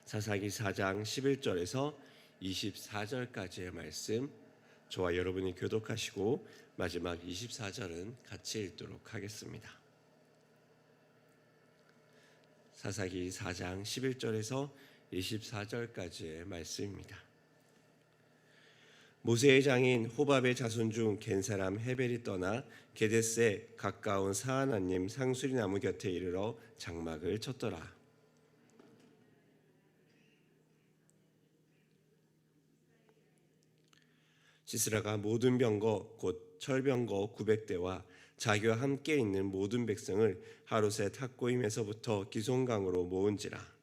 사사기 4장 11절에서 24절까지의 말씀, 저와 여러분이 교독하시고 마지막 24절은 같이 읽도록 하겠습니다. 사사기 4장 11절에서 24절까지의 말씀입니다. 모세의 장인 호밥의 자손 중 겐 사람 헤벨이 떠나 게데스에 가까운 사하나님 상수리 나무 곁에 이르러 장막을 쳤더라. 시스라가 모든 병거 곧 철병거 900대와 자기와 함께 있는 모든 백성을 하루셋 학고임에서부터 기송강으로 모은지라.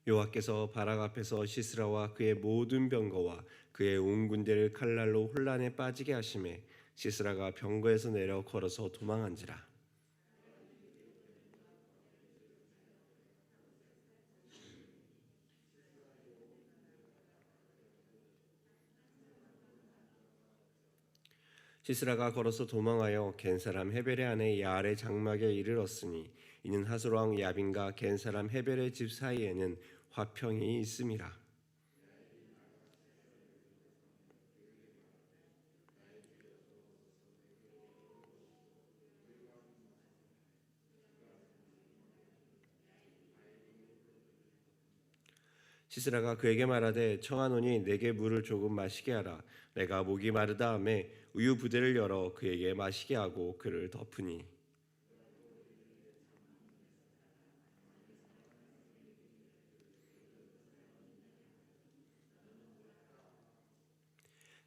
여호와께서 바락 앞에서 시스라와 그의 모든 병거와 그의 온 군대를 칼날로 혼란에 빠지게 하심에 시스라가 병거에서 내려 걸어서 도망한지라. 시스라가 걸어서 도망하여 겐 사람 헤벨의 아내 야알의 장막에 이르렀으니 이는 하솔 왕 야빈과 겐 사람 헤벨의 집 사이에는 화평이 있음이라. 시스라가 그에게 말하되 청하노니 내게 물을 조금 마시게 하라. 내가 목이 마르다 하매 우유 부대를 열어 그에게 마시게 하고 그를 덮으니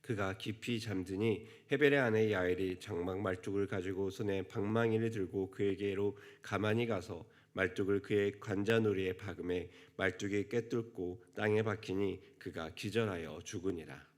그가 깊이 잠드니 헤벨의 아내 야엘이 장막 말뚝을 가지고 손에 방망이를 들고 그에게로 가만히 가서 말뚝을 그의 관자놀이에 박음에 말뚝이 꿰뚫고 땅에 박히니 그가 기절하여 죽으니라.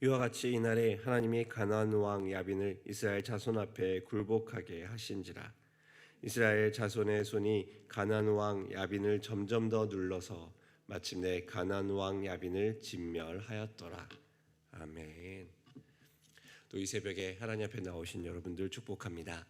이와 같이 이날에 하나님이 가나안 왕 야빈을 이스라엘 자손 앞에 굴복하게 하신지라. 이스라엘 자손의 손이 가나안 왕 야빈을 점점 더 눌러서 마침내 가나안 왕 야빈을 진멸하였더라. 아멘. 또 이 새벽에 하나님 앞에 나오신 여러분들 축복합니다.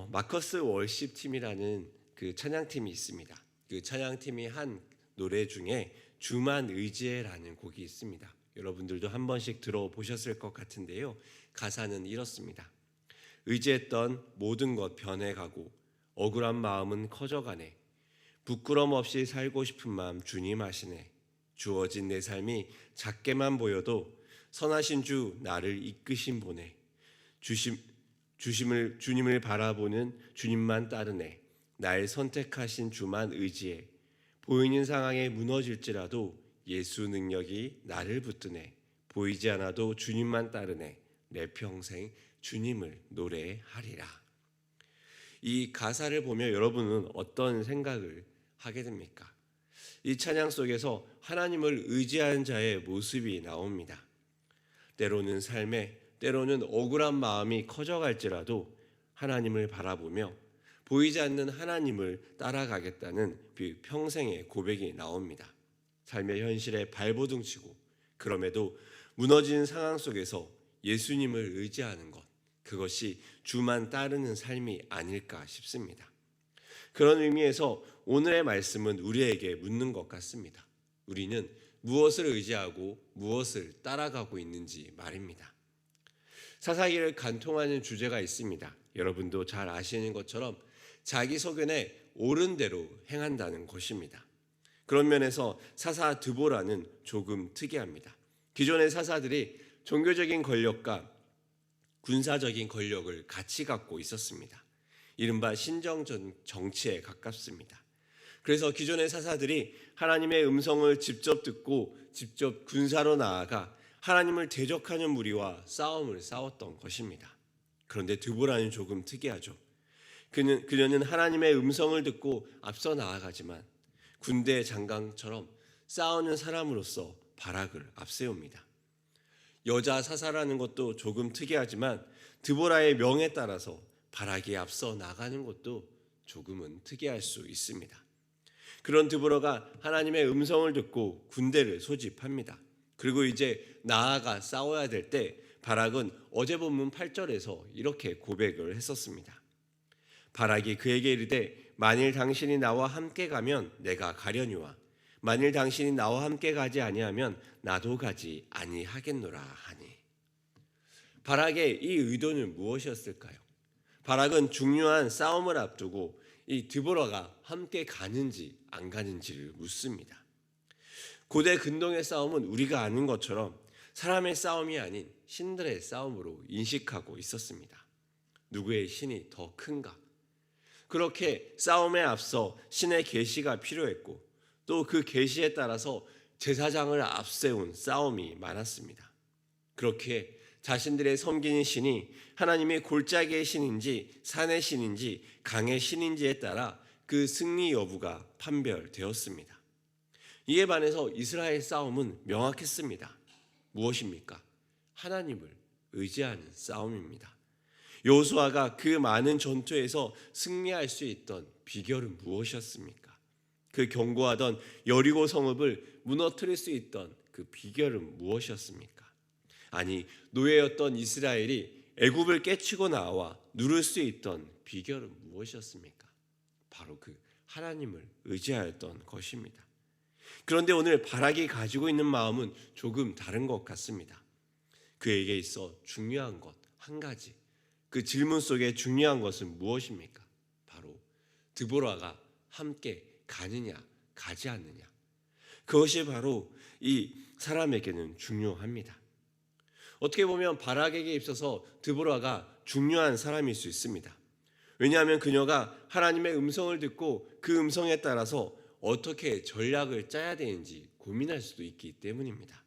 마커스 월십 팀이라는 그 찬양팀이 있습니다. 그 찬양팀이 한 노래 중에 주만 의지해라는 곡이 있습니다. 여러분들도 한 번씩 들어보셨을 것 같은데요. 가사는 이렇습니다. 의지했던 모든 것 변해가고 억울한 마음은 커져가네. 부끄럼 없이 살고 싶은 마음 주님 아시네. 주어진 내 삶이 작게만 보여도 선하신 주 나를 이끄신 보네. 주님을 바라보는 주님만 따르네. 날 선택하신 주만 의지해. 보이는 상황에 무너질지라도 예수 능력이 나를 붙드네. 보이지 않아도 주님만 따르네. 내 평생 주님을 노래하리라. 이 가사를 보며 여러분은 어떤 생각을 하게 됩니까? 이 찬양 속에서 하나님을 의지하는 자의 모습이 나옵니다. 때로는 삶에, 때로는 억울한 마음이 커져갈지라도 하나님을 바라보며 보이지 않는 하나님을 따라가겠다는 평생의 고백이 나옵니다. 삶의 현실에 발버둥치고 그럼에도 무너지는 상황 속에서 예수님을 의지하는 것, 그것이 주만 따르는 삶이 아닐까 싶습니다. 그런 의미에서 오늘의 말씀은 우리에게 묻는 것 같습니다. 우리는 무엇을 의지하고 무엇을 따라가고 있는지 말입니다. 사사기를 간통하는 주제가 있습니다. 여러분도 잘 아시는 것처럼 자기 소견에 옳은 대로 행한다는 것입니다. 그런 면에서 사사 드보라는 조금 특이합니다. 기존의 사사들이 종교적인 권력과 군사적인 권력을 같이 갖고 있었습니다. 이른바 신정 정치에 가깝습니다. 그래서 기존의 사사들이 하나님의 음성을 직접 듣고 직접 군사로 나아가 하나님을 대적하는 무리와 싸움을 싸웠던 것입니다. 그런데 드보라는 조금 특이하죠. 그녀는 하나님의 음성을 듣고 앞서 나아가지만 군대 장관처럼 싸우는 사람으로서 바락을 앞세웁니다. 여자 사사라는 것도 조금 특이하지만 드보라의 명에 따라서 바락이 앞서 나가는 것도 조금은 특이할 수 있습니다. 그런 드보라가 하나님의 음성을 듣고 군대를 소집합니다. 그리고 이제 나아가 싸워야 될 때 바락은 어제 본문 8절에서 이렇게 고백을 했었습니다. 바락이 그에게 이르되 만일 당신이 나와 함께 가면 내가 가려니와 만일 당신이 나와 함께 가지 아니하면 나도 가지 아니하겠노라 하니. 바락의 이 의도는 무엇이었을까요? 바락은 중요한 싸움을 앞두고 이 드보라가 함께 가는지 안 가는지를 묻습니다. 고대 근동의 싸움은 우리가 아는 것처럼 사람의 싸움이 아닌 신들의 싸움으로 인식하고 있었습니다. 누구의 신이 더 큰가? 그렇게 싸움에 앞서 신의 계시가 필요했고 또 그 계시에 따라서 제사장을 앞세운 싸움이 많았습니다. 그렇게 자신들의 섬기는 신이 하나님의 골짜기의 신인지 산의 신인지 강의 신인지에 따라 그 승리 여부가 판별되었습니다. 이에 반해서 이스라엘 싸움은 명확했습니다. 무엇입니까? 하나님을 의지하는 싸움입니다. 여호수아가 그 많은 전투에서 승리할 수 있던 비결은 무엇이었습니까? 그 견고하던 여리고 성읍을 무너뜨릴 수 있던 그 비결은 무엇이었습니까? 아니, 노예였던 이스라엘이 애굽을 깨치고 나와 누를 수 있던 비결은 무엇이었습니까? 바로 그 하나님을 의지하였던 것입니다. 그런데 오늘 바락이 가지고 있는 마음은 조금 다른 것 같습니다. 그에게 있어 중요한 것 한 가지, 그 질문 속에 중요한 것은 무엇입니까? 바로 드보라가 함께 가느냐 가지 않느냐. 그것이 바로 이 사람에게는 중요합니다. 어떻게 보면 바락에게 있어서 드보라가 중요한 사람일 수 있습니다. 왜냐하면 그녀가 하나님의 음성을 듣고 그 음성에 따라서 어떻게 전략을 짜야 되는지 고민할 수도 있기 때문입니다.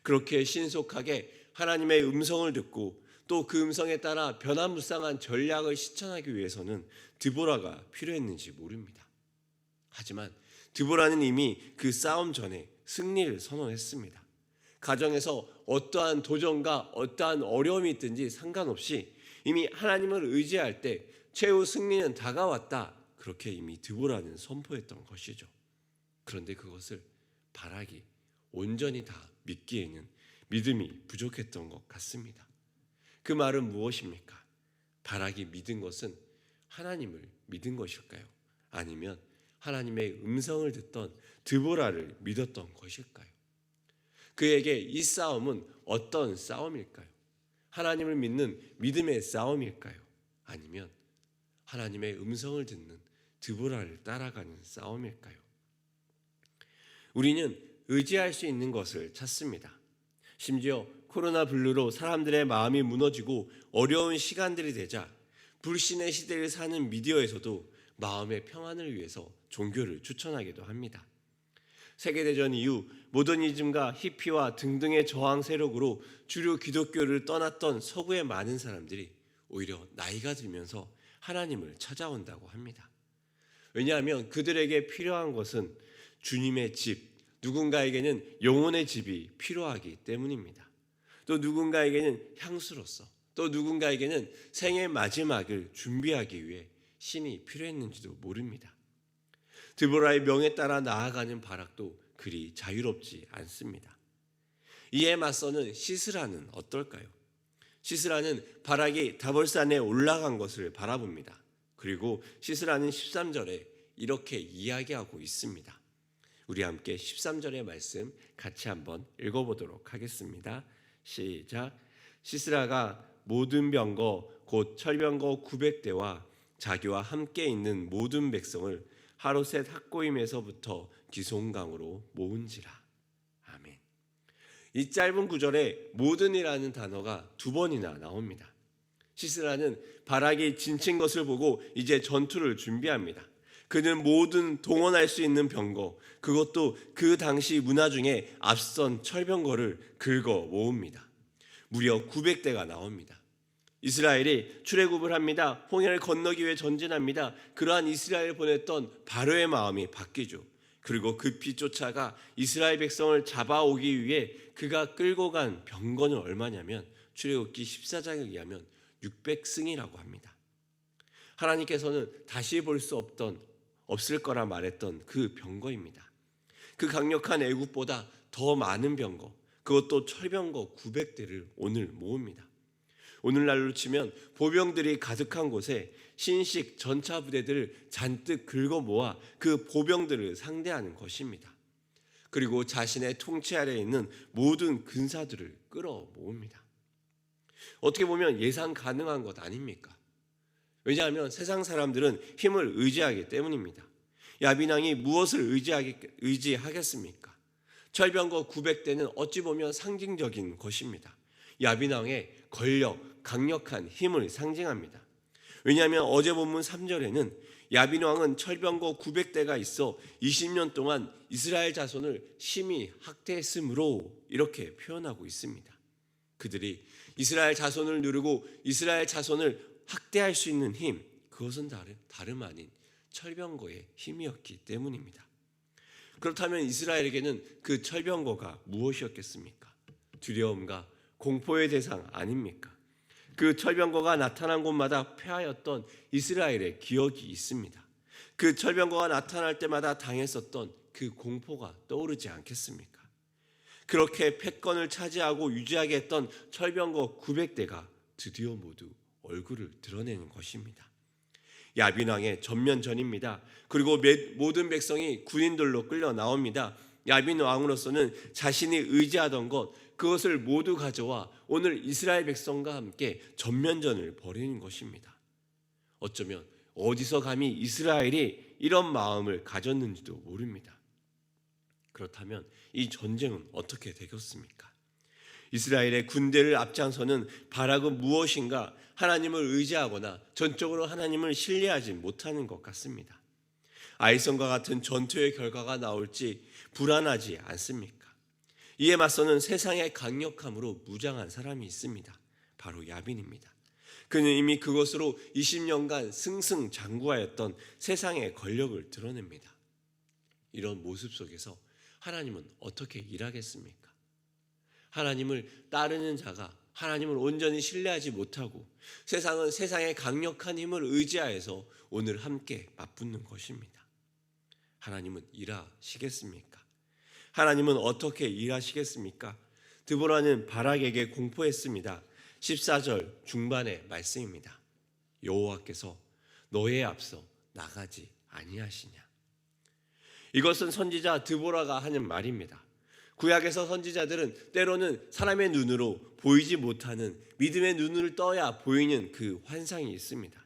그렇게 신속하게 하나님의 음성을 듣고 또 그 음성에 따라 변화무쌍한 전략을 실천하기 위해서는 드보라가 필요했는지 모릅니다. 하지만 드보라는 이미 그 싸움 전에 승리를 선언했습니다. 가정에서 어떠한 도전과 어떠한 어려움이 있든지 상관없이 이미 하나님을 의지할 때 최후 승리는 다가왔다. 그렇게 이미 드보라는 선포했던 것이죠. 그런데 그것을 바락이 온전히 다 믿기에는 믿음이 부족했던 것 같습니다. 그 말은 무엇입니까? 바락이 믿은 것은 하나님을 믿은 것일까요? 아니면 하나님의 음성을 듣던 드보라를 믿었던 것일까요? 그에게 이 싸움은 어떤 싸움일까요? 하나님을 믿는 믿음의 싸움일까요? 아니면 하나님의 음성을 듣는 드보라를 따라가는 싸움일까요? 우리는 의지할 수 있는 것을 찾습니다. 심지어 코로나 블루로 사람들의 마음이 무너지고 어려운 시간들이 되자 불신의 시대를 사는 미디어에서도 마음의 평안을 위해서 종교를 추천하기도 합니다. 세계대전 이후 모더니즘과 히피와 등등의 저항 세력으로 주류 기독교를 떠났던 서구의 많은 사람들이 오히려 나이가 들면서 하나님을 찾아온다고 합니다. 왜냐하면 그들에게 필요한 것은 주님의 집, 누군가에게는 영혼의 집이 필요하기 때문입니다. 또 누군가에게는 향수로서, 또 누군가에게는 생의 마지막을 준비하기 위해 신이 필요했는지도 모릅니다. 드보라의 명에 따라 나아가는 바락도 그리 자유롭지 않습니다. 이에 맞서는 시스라는 어떨까요? 시스라는 바락이 다볼산에 올라간 것을 바라봅니다. 그리고 시스라는 13절에 이렇게 이야기하고 있습니다. 우리 함께 13절의 말씀 같이 한번 읽어보도록 하겠습니다. 시작. 시스라가 모든 병거 곧 철병거 900대와 자기와 함께 있는 모든 백성을 하루셋 학고임에서부터 기송강으로 모은지라. 아멘. 이 짧은 구절에 모든이라는 단어가 2번이나 나옵니다. 시스라는 바락이 지친 것을 보고 이제 전투를 준비합니다. 그는 모든 동원할 수 있는 병거, 그것도 그 당시 문화 중에 앞선 철병거를 긁어 모읍니다. 무려 900대가 나옵니다. 이스라엘이 출애굽을 합니다. 홍해를 건너기 위해 전진합니다. 그러한 이스라엘을 보냈던 바로의 마음이 바뀌죠. 그리고 급히 쫓아가 이스라엘 백성을 잡아오기 위해 그가 끌고 간 병거는 얼마냐면 출애굽기 14장에 의하면 600승이라고 합니다. 하나님께서는 다시 볼 수 없을 거라 말했던 그 병거입니다. 그 강력한 애굽보다 더 많은 병거, 그것도 철병거 900대를 오늘 모읍니다. 오늘날로 치면 보병들이 가득한 곳에 신식 전차 부대들을 잔뜩 긁어 모아 그 보병들을 상대하는 것입니다. 그리고 자신의 통치 아래에 있는 모든 군사들을 끌어 모읍니다. 어떻게 보면 예상 가능한 것 아닙니까? 왜냐하면 세상 사람들은 힘을 의지하기 때문입니다. 야빈왕이 무엇을 의지하겠습니까? 철병거 900대는 어찌 보면 상징적인 것입니다. 야빈왕의 권력, 강력한 힘을 상징합니다. 왜냐하면 어제 본문 3절에는 야빈왕은 철병거 900대가 있어 20년 동안 이스라엘 자손을 심히 학대했으므로 이렇게 표현하고 있습니다. 그들이 이스라엘 자손을 누르고 이스라엘 자손을 학대할 수 있는 힘, 그것은 다름 아닌 철병거의 힘이었기 때문입니다. 그렇다면 이스라엘에게는 그 철병거가 무엇이었겠습니까? 두려움과 공포의 대상 아닙니까? 그 철병거가 나타난 곳마다 패하였던 이스라엘의 기억이 있습니다. 그 철병거가 나타날 때마다 당했었던 그 공포가 떠오르지 않겠습니까? 그렇게 패권을 차지하고 유지하게 했던 철병거 900대가 드디어 모두 얼굴을 드러내는 것입니다. 야빈왕의 전면전입니다. 그리고 모든 백성이 군인들로 끌려 나옵니다. 야빈왕으로서는 자신이 의지하던 것, 그것을 모두 가져와 오늘 이스라엘 백성과 함께 전면전을 벌이는 것입니다. 어쩌면 어디서 감히 이스라엘이 이런 마음을 가졌는지도 모릅니다. 그렇다면 이 전쟁은 어떻게 되겠습니까? 이스라엘의 군대를 앞장서는 바락은 무엇인가? 하나님을 의지하거나 전적으로 하나님을 신뢰하지 못하는 것 같습니다. 아이성과 같은 전투의 결과가 나올지 불안하지 않습니까? 이에 맞서는 세상의 강력함으로 무장한 사람이 있습니다. 바로 야빈입니다. 그는 이미 그것으로 20년간 승승장구하였던 세상의 권력을 드러냅니다. 이런 모습 속에서 하나님은 어떻게 일하겠습니까? 하나님을 따르는 자가 하나님을 온전히 신뢰하지 못하고 세상은 세상의 강력한 힘을 의지하여서 오늘 함께 맞붙는 것입니다. 하나님은 일하시겠습니까? 하나님은 어떻게 일하시겠습니까? 드보라는 바락에게 공포했습니다. 14절 중반의 말씀입니다. 여호와께서 너의 앞서 나가지 아니하시냐. 이것은 선지자 드보라가 하는 말입니다. 구약에서 선지자들은 때로는 사람의 눈으로 보이지 못하는 믿음의 눈을 떠야 보이는 그 환상이 있습니다.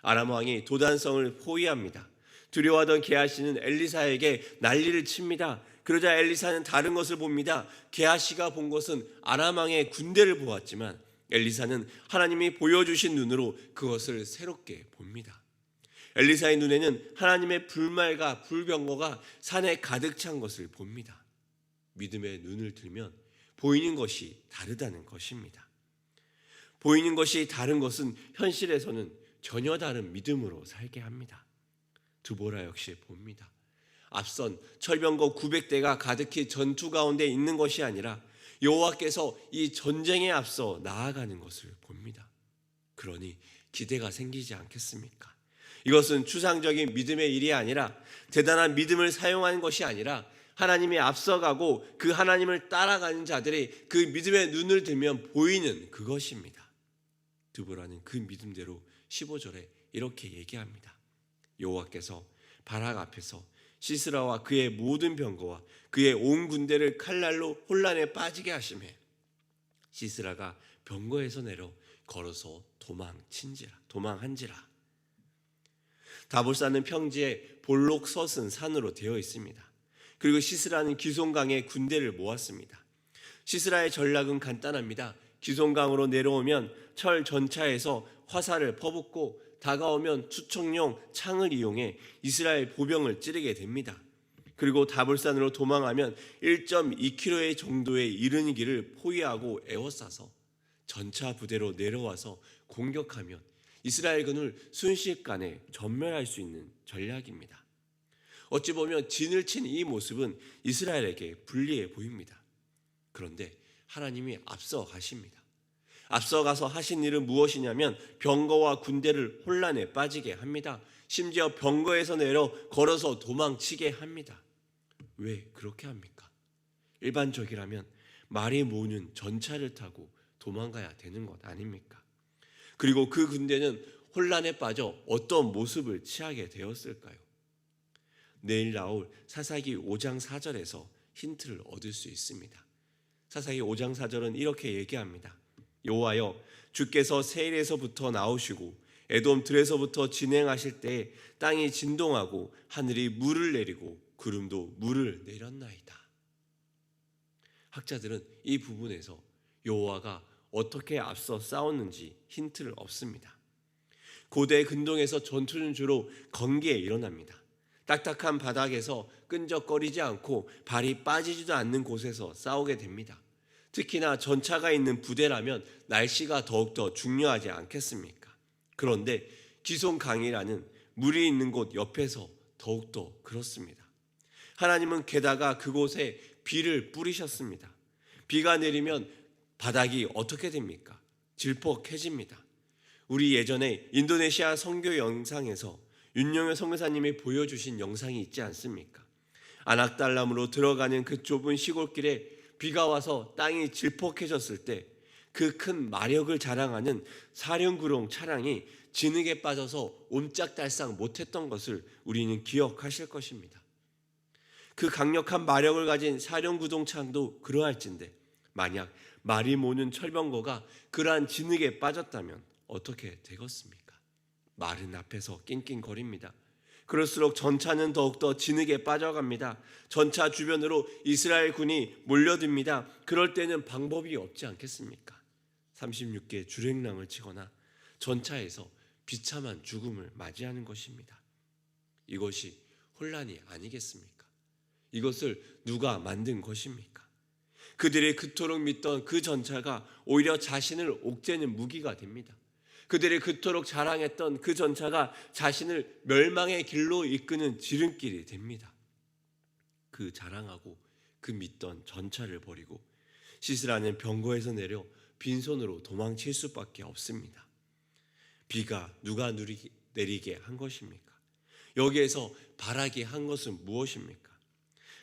아람 왕이 도단성을 포위합니다. 두려워하던 게하시는 엘리사에게 난리를 칩니다. 그러자 엘리사는 다른 것을 봅니다. 게하시가 본 것은 아람 왕의 군대를 보았지만 엘리사는 하나님이 보여주신 눈으로 그것을 새롭게 봅니다. 엘리사의 눈에는 하나님의 불말과 불병거가 산에 가득 찬 것을 봅니다. 믿음의 눈을 들면 보이는 것이 다르다는 것입니다. 보이는 것이 다른 것은 현실에서는 전혀 다른 믿음으로 살게 합니다. 드보라 역시 봅니다. 앞선 철병거 900대가 가득히 전투 가운데 있는 것이 아니라 여호와께서 이 전쟁에 앞서 나아가는 것을 봅니다. 그러니 기대가 생기지 않겠습니까? 이것은 추상적인 믿음의 일이 아니라 대단한 믿음을 사용하는 것이 아니라 하나님이 앞서가고 그 하나님을 따라가는 자들이 그 믿음의 눈을 들면 보이는 그것입니다. 드보라는 그 믿음대로 15절에 이렇게 얘기합니다. 여호와께서 바락 앞에서 시스라와 그의 모든 병거와 그의 온 군대를 칼날로 혼란에 빠지게 하시매 시스라가 병거에서 내려 걸어서 도망한지라. 다볼산은 평지에 볼록 솟은 산으로 되어 있습니다. 그리고 시스라는 기손강에 군대를 모았습니다. 시스라의 전략은 간단합니다. 기손강으로 내려오면 철 전차에서 화살을 퍼붓고 다가오면 투척용 창을 이용해 이스라엘 보병을 찌르게 됩니다. 그리고 다볼산으로 도망하면 1.2km 정도에 이르는 길을 포위하고 에워싸서 전차 부대로 내려와서 공격하면 이스라엘군을 순식간에 전멸할 수 있는 전략입니다. 어찌 보면 진을 친 이 모습은 이스라엘에게 불리해 보입니다. 그런데 하나님이 앞서 가십니다. 앞서가서 하신 일은 무엇이냐면 병거와 군대를 혼란에 빠지게 합니다. 심지어 병거에서 내려 걸어서 도망치게 합니다. 왜 그렇게 합니까? 일반적이라면 말이 모는 전차를 타고 도망가야 되는 것 아닙니까? 그리고 그 군대는 혼란에 빠져 어떤 모습을 취하게 되었을까요? 내일 나올 사사기 5장 4절에서 힌트를 얻을 수 있습니다. 사사기 5장 4절은 이렇게 얘기합니다. 여호와여, 주께서 세일에서부터 나오시고 에돔 들에서부터 진행하실 때 땅이 진동하고 하늘이 물을 내리고 구름도 물을 내렸나이다. 학자들은 이 부분에서 여호와가 어떻게 앞서 싸웠는지 힌트를 얻습니다. 고대 근동에서 전투는 주로 건기에 일어납니다. 딱딱한 바닥에서 끈적거리지 않고 발이 빠지지도 않는 곳에서 싸우게 됩니다. 특히나 전차가 있는 부대라면 날씨가 더욱더 중요하지 않겠습니까? 그런데 기손강이라는 물이 있는 곳 옆에서 더욱더 그렇습니다. 하나님은 게다가 그곳에 비를 뿌리셨습니다. 비가 내리면 바닥이 어떻게 됩니까? 질퍽해집니다. 우리 예전에 인도네시아 선교 영상에서 윤영효 선교사님이 보여주신 영상이 있지 않습니까? 아낙달람으로 들어가는 그 좁은 시골길에 비가 와서 땅이 질퍽해졌을 때 그 큰 마력을 자랑하는 사륜구룡 차량이 진흙에 빠져서 옴짝달싹 못했던 것을 우리는 기억하실 것입니다. 그 강력한 마력을 가진 사륜구동차도 그러할진데 만약 말이 모는 철병거가 그러한 진흙에 빠졌다면 어떻게 되겠습니까? 말은 앞에서 낑낑거립니다. 그럴수록 전차는 더욱더 진흙에 빠져갑니다. 전차 주변으로 이스라엘 군이 몰려듭니다. 그럴 때는 방법이 없지 않겠습니까? 36개 주랭랑을 치거나 전차에서 비참한 죽음을 맞이하는 것입니다. 이것이 혼란이 아니겠습니까? 이것을 누가 만든 것입니까? 그들이 그토록 믿던 그 전차가 오히려 자신을 옥죄는 무기가 됩니다. 그들이 그토록 자랑했던 그 전차가 자신을 멸망의 길로 이끄는 지름길이 됩니다. 그 자랑하고 그 믿던 전차를 버리고 시스라는 병거에서 내려 빈손으로 도망칠 수밖에 없습니다. 비가 누가 내리게 한 것입니까? 여기에서 바라게 한 것은 무엇입니까?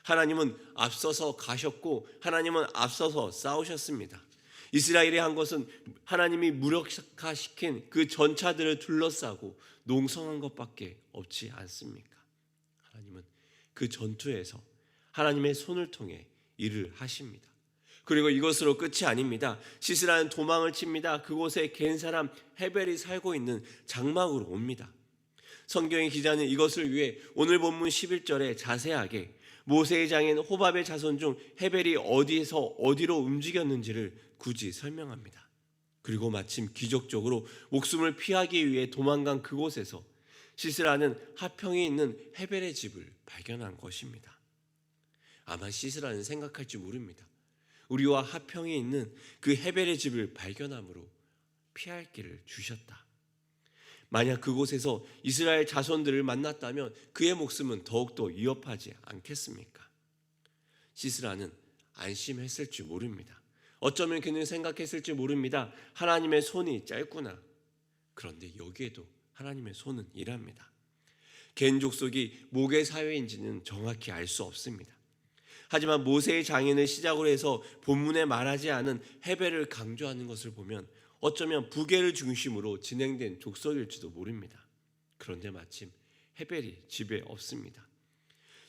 하나님은 앞서서 가셨고 하나님은 앞서서 싸우셨습니다. 이스라엘이 한 것은 하나님이 무력화시킨 그 전차들을 둘러싸고 농성한 것밖에 없지 않습니까? 하나님은 그 전투에서 하나님의 손을 통해 일을 하십니다. 그리고 이것으로 끝이 아닙니다. 시스라는 도망을 칩니다. 그곳에 갠 사람 헤벨이 살고 있는 장막으로 옵니다. 성경의 기자는 이것을 위해 오늘 본문 11절에 자세하게 모세의 장인 호밥의 자손 중 헤벨이 어디에서 어디로 움직였는지를 굳이 설명합니다. 그리고 마침 기적적으로 목숨을 피하기 위해 도망간 그곳에서 시스라는 하평이 있는 헤벨의 집을 발견한 것입니다. 아마 시스라는 생각할지 모릅니다. 우리와 하평이 있는 그 헤벨의 집을 발견함으로 피할 길을 주셨다. 만약 그곳에서 이스라엘 자손들을 만났다면 그의 목숨은 더욱더 위협하지 않겠습니까? 시스라는 안심했을지 모릅니다. 어쩌면 그는 생각했을지 모릅니다. 하나님의 손이 짧구나. 그런데 여기에도 하나님의 손은 일합니다. 겐 족속이 목의 사회인지는 정확히 알 수 없습니다. 하지만 모세의 장인을 시작으로 해서 본문에 말하지 않은 헤벨을 강조하는 것을 보면 어쩌면 부계를 중심으로 진행된 족속일지도 모릅니다. 그런데 마침 헤벨이 집에 없습니다.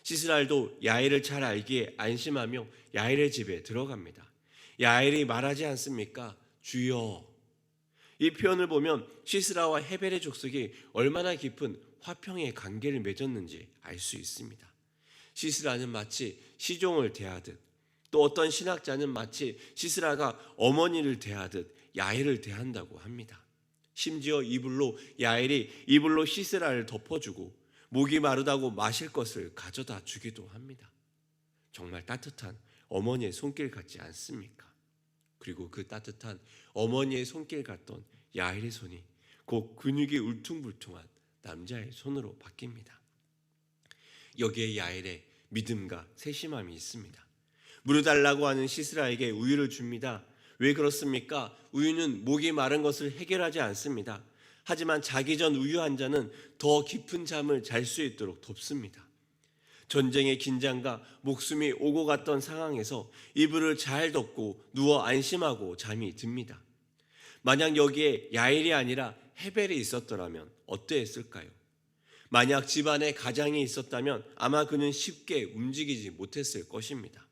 시스라도 야엘을 잘 알기에 안심하며 야엘의 집에 들어갑니다. 야엘이 말하지 않습니까? 주여. 이 표현을 보면 시스라와 헤벨의 족속이 얼마나 깊은 화평의 관계를 맺었는지 알 수 있습니다. 시스라는 마치 시종을 대하듯 또 어떤 신학자는 마치 시스라가 어머니를 대하듯 야엘을 대한다고 합니다. 심지어 야엘이 이불로 시스라를 덮어주고 목이 마르다고 마실 것을 가져다 주기도 합니다. 정말 따뜻한 어머니의 손길 같지 않습니까? 그리고 그 따뜻한 어머니의 손길 같던 야엘의 손이 곧 근육이 울퉁불퉁한 남자의 손으로 바뀝니다. 여기에 야엘의 믿음과 세심함이 있습니다. 물을 달라고 하는 시스라에게 우유를 줍니다. 왜 그렇습니까? 우유는 목이 마른 것을 해결하지 않습니다. 하지만 자기 전 우유 한 잔은 더 깊은 잠을 잘 수 있도록 돕습니다. 전쟁의 긴장과 목숨이 오고 갔던 상황에서 이불을 잘 덮고 누워 안심하고 잠이 듭니다. 만약 여기에 야엘이 아니라 헤벨이 있었더라면 어떠했을까요? 만약 집안에 가장이 있었다면 아마 그는 쉽게 움직이지 못했을 것입니다.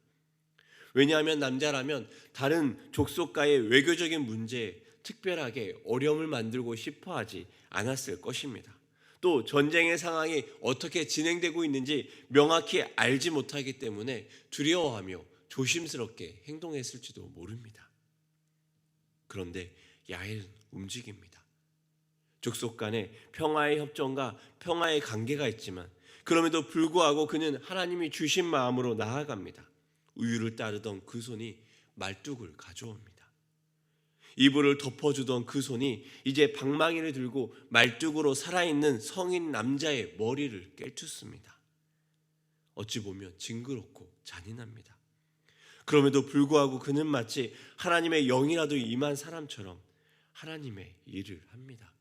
왜냐하면 남자라면 다른 족속과의 외교적인 문제에 특별하게 어려움을 만들고 싶어 하지 않았을 것입니다. 또 전쟁의 상황이 어떻게 진행되고 있는지 명확히 알지 못하기 때문에 두려워하며 조심스럽게 행동했을지도 모릅니다. 그런데 야엘은 움직입니다. 족속 간에 평화의 협정과 평화의 관계가 있지만 그럼에도 불구하고 그는 하나님이 주신 마음으로 나아갑니다. 우유를 따르던 그 손이 말뚝을 가져옵니다. 이불을 덮어주던 그 손이 이제 방망이를 들고 말뚝으로 살아있는 성인 남자의 머리를 깨쳤습니다. 어찌 보면 징그럽고 잔인합니다. 그럼에도 불구하고 그는 마치 하나님의 영이라도 임한 사람처럼 하나님의 일을 합니다.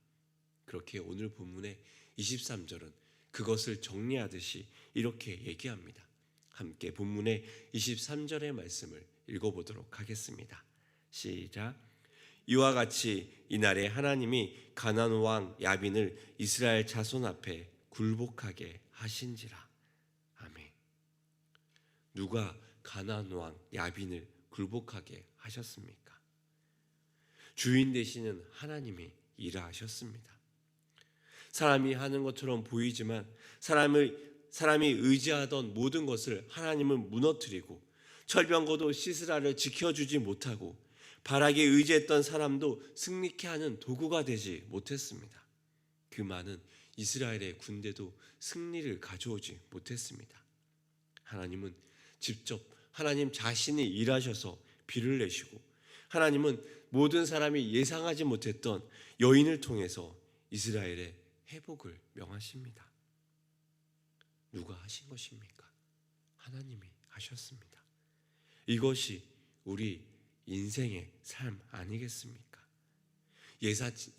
그렇게 오늘 본문의 23절은 그것을 정리하듯이 이렇게 얘기합니다. 함께 본문의 23절의 말씀을 읽어보도록 하겠습니다. 시작. 이와 같이 이날에 하나님이 가나안 왕 야빈을 이스라엘 자손 앞에 굴복하게 하신지라. 아멘. 누가 가나안 왕 야빈을 굴복하게 하셨습니까? 주인 되시는 하나님이 일하셨습니다. 사람이 하는 것처럼 보이지만 사람이 의지하던 모든 것을 하나님은 무너뜨리고 철병거도 시스라를 지켜주지 못하고 바락에 의지했던 사람도 승리케 하는 도구가 되지 못했습니다. 그 많은 이스라엘의 군대도 승리를 가져오지 못했습니다. 하나님은 직접 하나님 자신이 일하셔서 비를 내시고 하나님은 모든 사람이 예상하지 못했던 여인을 통해서 이스라엘의 회복을 명하십니다. 누가 하신 것입니까? 하나님이 하셨습니다. 이것이 우리 인생의 삶 아니겠습니까?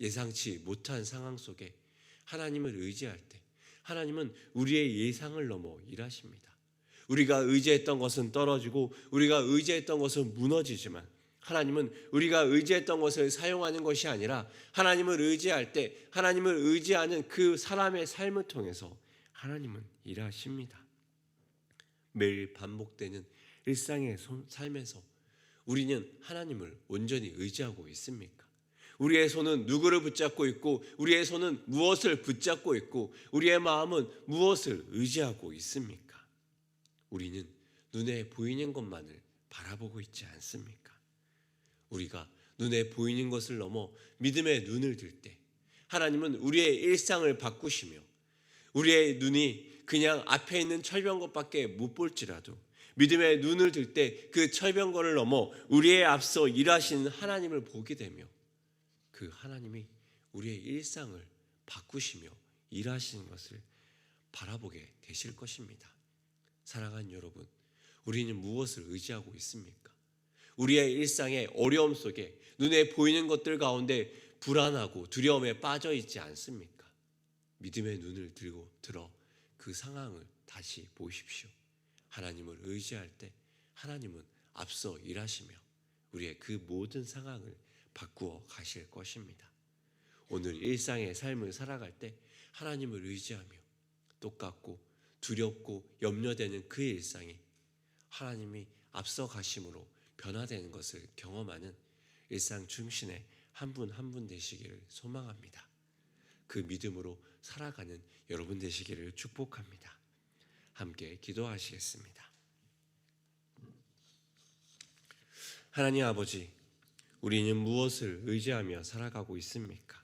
예상치 못한 상황 속에 하나님을 의지할 때 하나님은 우리의 예상을 넘어 일하십니다. 우리가 의지했던 것은 떨어지고 우리가 의지했던 것은 무너지지만 하나님은 우리가 의지했던 것을 사용하는 것이 아니라 하나님을 의지할 때 하나님을 의지하는 그 사람의 삶을 통해서 하나님은 일하십니다. 매일 반복되는 일상의 삶에서 우리는 하나님을 온전히 의지하고 있습니까? 우리의 손은 누구를 붙잡고 있고 우리의 손은 무엇을 붙잡고 있고 우리의 마음은 무엇을 의지하고 있습니까? 우리는 눈에 보이는 것만을 바라보고 있지 않습니까? 우리가 눈에 보이는 것을 넘어 믿음의 눈을 들 때 하나님은 우리의 일상을 바꾸시며 우리의 눈이 그냥 앞에 있는 철병거밖에 못 볼지라도 믿음의 눈을 들 때 그 철병거를 넘어 우리의 앞서 일하시는 하나님을 보게 되며 그 하나님이 우리의 일상을 바꾸시며 일하시는 것을 바라보게 되실 것입니다. 사랑하는 여러분, 우리는 무엇을 의지하고 있습니까? 우리의 일상의 어려움 속에 눈에 보이는 것들 가운데 불안하고 두려움에 빠져 있지 않습니까? 믿음의 눈을 들어 그 상황을 다시 보십시오. 하나님을 의지할 때 하나님은 앞서 일하시며 우리의 그 모든 상황을 바꾸어 가실 것입니다. 오늘 일상의 삶을 살아갈 때 하나님을 의지하며 똑같고 두렵고 염려되는 그 일상이 하나님이 앞서 가심으로 변화되는 것을 경험하는 일상 중심의 한 분 한 분 되시기를 소망합니다. 그 믿음으로 살아가는 여러분 되시기를 축복합니다. 함께 기도하시겠습니다. 하나님 아버지, 우리는 무엇을 의지하며 살아가고 있습니까?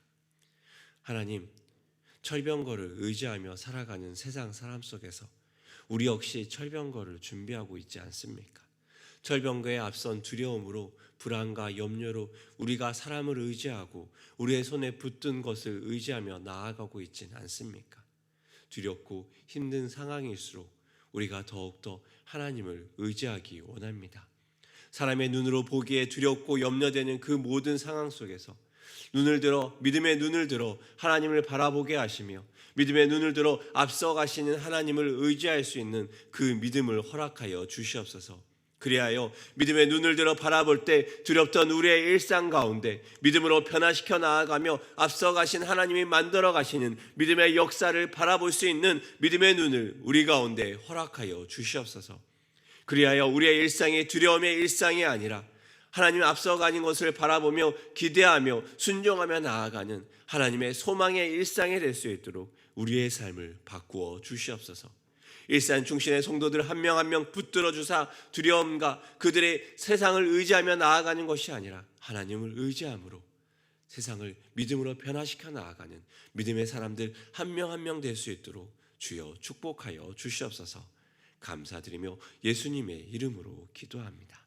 하나님, 철병거를 의지하며 살아가는 세상 사람 속에서 우리 역시 철병거를 준비하고 있지 않습니까? 절병거에 앞선 두려움으로 불안과 염려로 우리가 사람을 의지하고 우리의 손에 붙든 것을 의지하며 나아가고 있지는 않습니까? 두렵고 힘든 상황일수록 우리가 더욱더 하나님을 의지하기 원합니다. 사람의 눈으로 보기에 두렵고 염려되는 그 모든 상황 속에서 믿음의 눈을 들어 하나님을 바라보게 하시며 믿음의 눈을 들어 앞서 가시는 하나님을 의지할 수 있는 그 믿음을 허락하여 주시옵소서. 그리하여 믿음의 눈을 들어 바라볼 때 두렵던 우리의 일상 가운데 믿음으로 변화시켜 나아가며 앞서 가신 하나님이 만들어 가시는 믿음의 역사를 바라볼 수 있는 믿음의 눈을 우리 가운데 허락하여 주시옵소서. 그리하여 우리의 일상이 두려움의 일상이 아니라 하나님 앞서가는 것을 바라보며 기대하며 순종하며 나아가는 하나님의 소망의 일상이 될 수 있도록 우리의 삶을 바꾸어 주시옵소서. 일산 중신의 성도들 한 명 한 명 붙들어 주사 두려움과 그들의 세상을 의지하며 나아가는 것이 아니라 하나님을 의지함으로 세상을 믿음으로 변화시켜 나아가는 믿음의 사람들 한 명 한 명 될 수 있도록 주여 축복하여 주시옵소서. 감사드리며 예수님의 이름으로 기도합니다.